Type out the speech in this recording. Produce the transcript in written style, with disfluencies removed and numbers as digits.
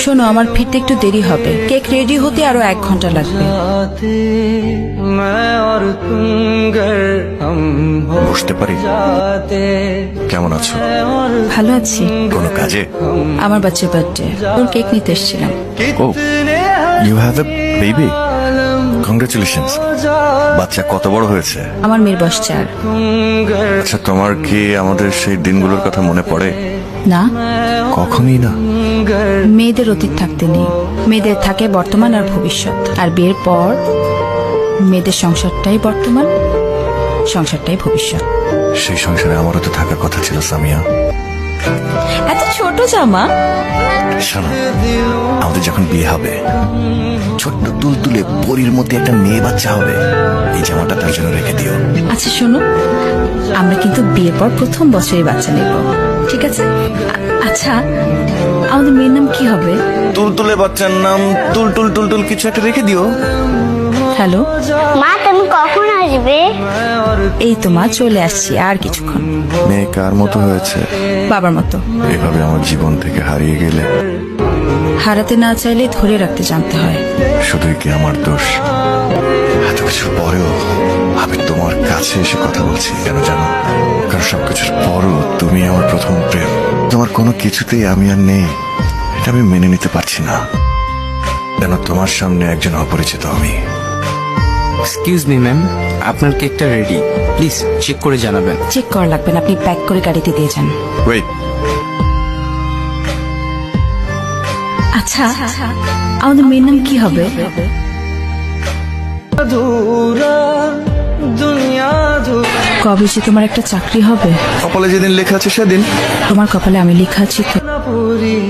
শোনো, আমার ফিরতে একটু দেরি হবে। কেক রেডি হতে আরো 1 ঘন্টা লাগবে। বসতে পারি? কেমন আছো? ভালো আছি। কোনো কাজে? আমার বাচ্চার বার্থডে, ওর কেক নিতে এসেছিলাম। Oh, you have a baby? Congratulations. বাচ্চা কত বড় হয়েছে? আমার মেয়ের বয়স 4। আচ্ছা, তোমার কি আমাদের সেই দিনগুলোর কথা মনে পড়ে? না, কখনই না। মেয়েদের অতীত থাকতে নেই, মেয়েদের থাকে বর্তমান আর ভবিষ্যৎ। আর বিয়ের পর মেয়েদের সংসারটাই বর্তমান, সংসারটাই ভবিষ্যৎ। সেই সংসারে আমারও তো থাকার কথা ছিল সামিয়া। এত ছোট জামা। শোনো, আমাদের যখন বিয়ে হবে, ছোট্ট তুলতুলে পরীর মধ্যে একটা মেয়ে বাচ্চা হবে। এই জামাটা তার জন্য রেখে দিও। আচ্ছা শোনো, আমরা কিন্তু বিয়ের পর প্রথম বছরে বাচ্চা নেব, ঠিক আছে? আচ্ছা, আমাদের মেয়ের নাম কি হবে? তুলতুলে বাচ্চার নাম তুলতুল টুলটুল কিছু একটা রেখে দিও। হ্যালো মা, তুমি কখন আসবে? এই তো মা, চলে আসছি আর কিছুক্ষণ। মেয়ে কার মতো হয়েছে? বাবার মতো। এভাবে আমার জীবন থেকে হারিয়ে গেলে হারাতে না চাইলে ধরে রাখতে জানতে হয়। শুধুই কি আমার দোষ? এত কিছুর পরেও আমি তোমার কাছে এসে কথা বলছি কেন জানো? কারণ সবকিছুর পরও তুমি আমার প্রথম প্রেম। তোমার কোনো কিছুতেই আমি আর নেই, এটা আমি মেনে নিতে পারছি না। কেন তোমার সামনে একজন অপরিচিত আমি। এক্সকিউজ মি ম্যাম, আপনার কেকটা রেডি, প্লিজ চেক করে জানাবেন। চেক করা লাগবে না, আপনি প্যাক করে গাড়িতে দিয়ে যান। ওয়েট, আচ্ছা, আমাদের মেয়ের নাম কি হবে? কবে যে তোমার একটা চাকরি হবে? কপালে যেদিন লেখা আছে সেদিন। তোমার কপালে আমি লেখা আছি তো।